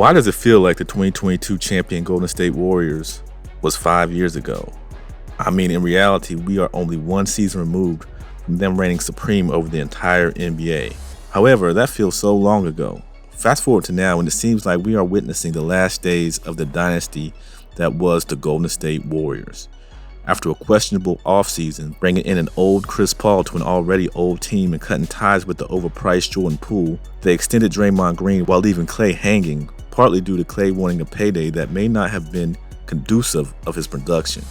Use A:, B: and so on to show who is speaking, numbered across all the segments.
A: Why does it feel like the 2022 champion Golden State Warriors was 5 years ago? I mean, in reality, we are only one season removed from them reigning supreme over the entire NBA. However, that feels so long ago. Fast forward to now, and it seems like we are witnessing the last days of the dynasty that was the Golden State Warriors. After a questionable offseason, bringing in an old Chris Paul to an already old team and cutting ties with the overpriced Jordan Poole, they extended Draymond Green while leaving Klay hanging, partly due to Klay wanting a payday that may not have been conducive of his production.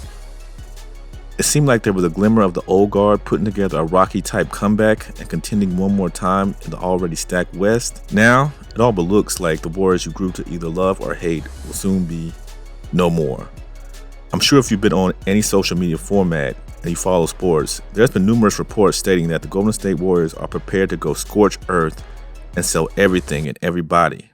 A: It seemed like there was a glimmer of the old guard putting together a Rocky-type comeback and contending one more time in the already stacked West. Now, it all but looks like the Warriors you grew to either love or hate will soon be no more. I'm sure if you've been on any social media format and you follow sports, there's been numerous reports stating that the Golden State Warriors are prepared to go scorch earth and sell everything and everybody.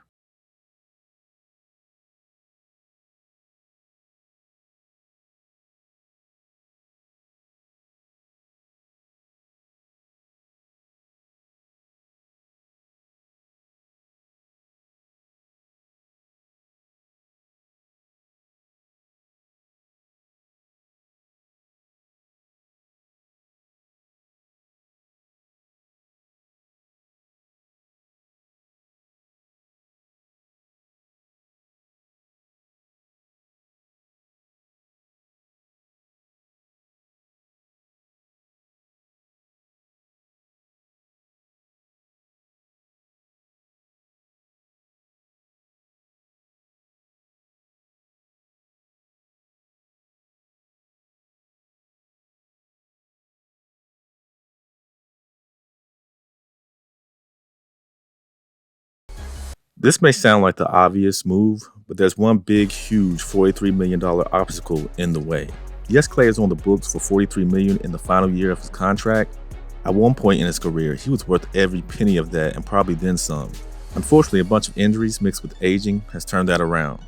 A: This may sound like the obvious move, but there's one big, huge $43 million obstacle in the way. Yes, Klay is on the books for $43 million in the final year of his contract. At one point in his career, he was worth every penny of that and probably then some. Unfortunately, a bunch of injuries mixed with aging has turned that around.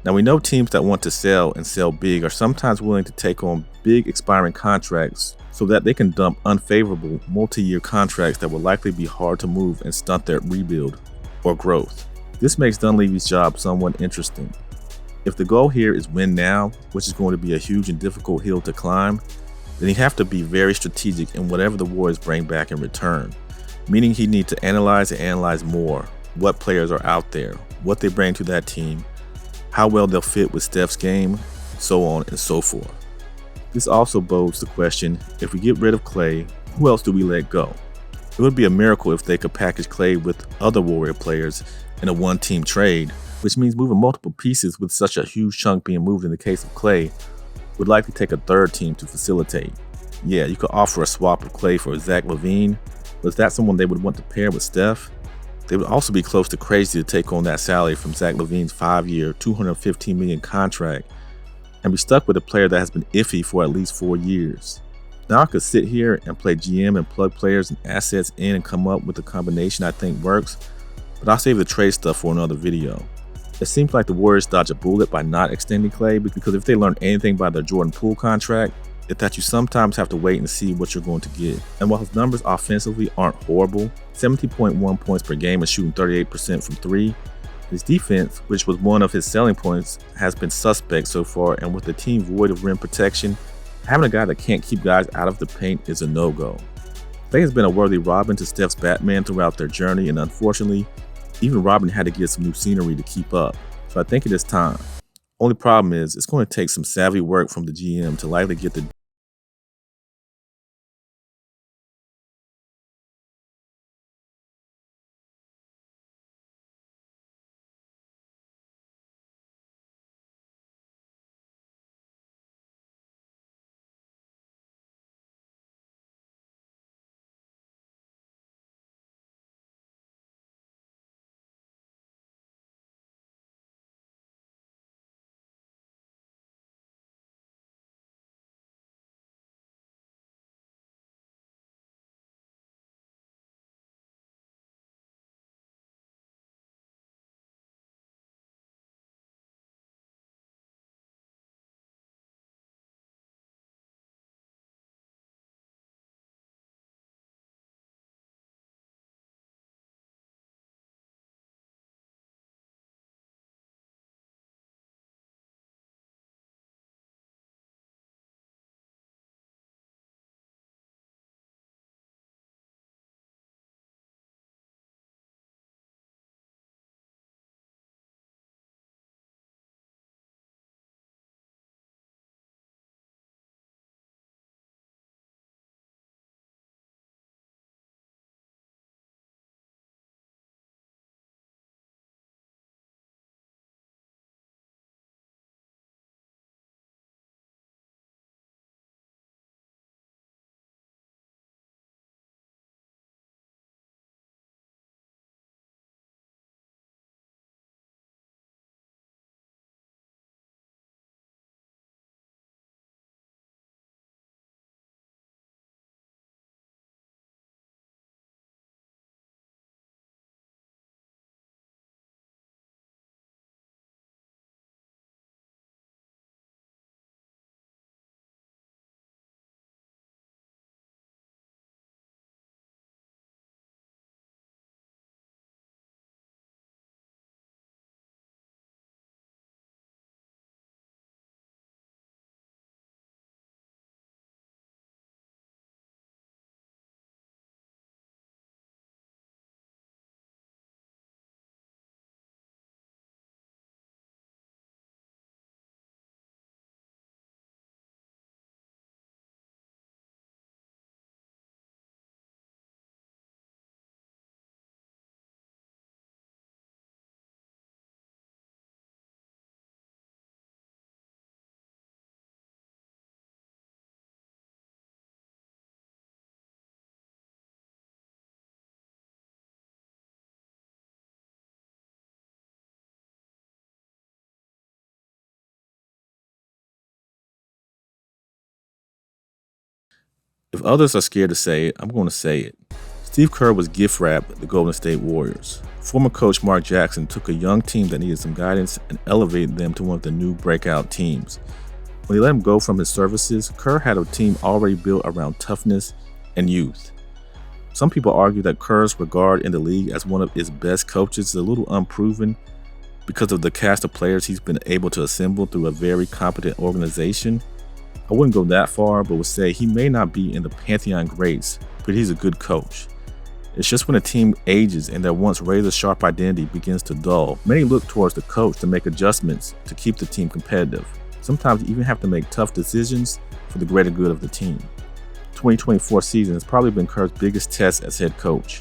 A: Now, we know teams that want to sell and sell big are sometimes willing to take on big expiring contracts so that they can dump unfavorable multi-year contracts that will likely be hard to move and stunt their rebuild or growth. This makes Dunleavy's job somewhat interesting. If the goal here is win now, which is going to be a huge and difficult hill to climb, then he'd have to be very strategic in whatever the Warriors bring back in return, meaning he'd need to analyze more what players are out there, what they bring to that team, how well they'll fit with Steph's game, so on and so forth. This also bodes the question, if we get rid of Klay, who else do we let go? It would be a miracle if they could package Klay with other Warrior players in a one-team trade, which means moving multiple pieces with such a huge chunk being moved in the case of Klay would likely take a third team to facilitate. Yeah, you could offer a swap of Klay for Zach LaVine, but is that someone they would want to pair with Steph? They would also be close to crazy to take on that salary from Zach LaVine's 5-year, $215 million contract and be stuck with a player that has been iffy for at least 4 years. Now I could sit here and play GM and plug players and assets in and come up with a combination I think works, but I'll save the trade stuff for another video. It seems like the Warriors dodged a bullet by not extending Klay, because if they learned anything by their Jordan Poole contract, it's that you sometimes have to wait and see what you're going to get. And while his numbers offensively aren't horrible, 70.1 points per game and shooting 38% from 3, his defense, which was one of his selling points, has been suspect so far, and with the team void of rim protection, having a guy that can't keep guys out of the paint is a no-go. Klay has been a worthy Robin to Steph's Batman throughout their journey, and unfortunately, even Robin had to get some new scenery to keep up. So I think it is time. Only problem is, it's going to take some savvy work from the GM to likely get the If others are scared to say it, I'm going to say it. Steve Kerr was gift wrapped the Golden State Warriors. Former coach Mark Jackson took a young team that needed some guidance and elevated them to one of the new breakout teams. When he let him go from his services, Kerr had a team already built around toughness and youth. Some people argue that Kerr's regard in the league as one of its best coaches is a little unproven because of the cast of players he's been able to assemble through a very competent organization. I wouldn't go that far, but would say he may not be in the pantheon greats, but he's a good coach. It's just when a team ages and their once razor-sharp identity begins to dull, many look towards the coach to make adjustments to keep the team competitive. Sometimes you even have to make tough decisions for the greater good of the team. 2024 season has probably been Kerr's biggest test as head coach.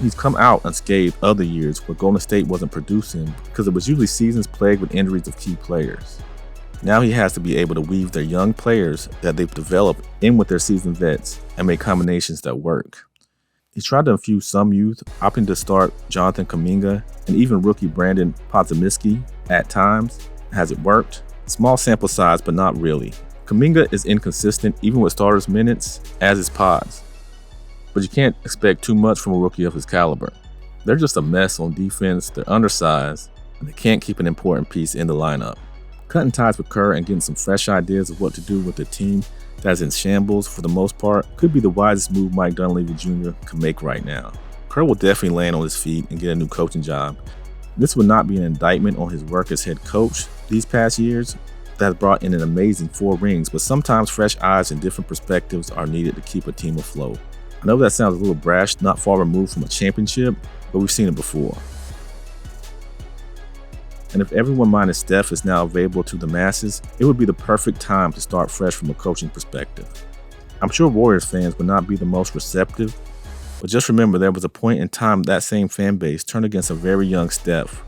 A: He's come out unscathed other years where Golden State wasn't producing because it was usually seasons plagued with injuries of key players. Now he has to be able to weave their young players that they've developed in with their seasoned vets and make combinations that work. He's tried to infuse some youth, opting to start Jonathan Kuminga and even rookie Brandon Podziemski at times. Has it worked? Small sample size, but not really. Kuminga is inconsistent even with starters' minutes, as is Pods. But you can't expect too much from a rookie of his caliber. They're just a mess on defense, they're undersized, and they can't keep an important piece in the lineup. Cutting ties with Kerr and getting some fresh ideas of what to do with a team that's in shambles for the most part could be the wisest move Mike Dunleavy Jr. can make right now. Kerr will definitely land on his feet and get a new coaching job. This would not be an indictment on his work as head coach these past years. That has brought in an amazing 4 rings, but sometimes fresh eyes and different perspectives are needed to keep a team afloat. I know that sounds a little brash, not far removed from a championship, but we've seen it before. And if everyone minus Steph is now available to the masses, it would be the perfect time to start fresh from a coaching perspective. I'm sure Warriors fans would not be the most receptive, but just remember there was a point in time that same fan base turned against a very young Steph.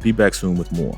A: Be back soon with more.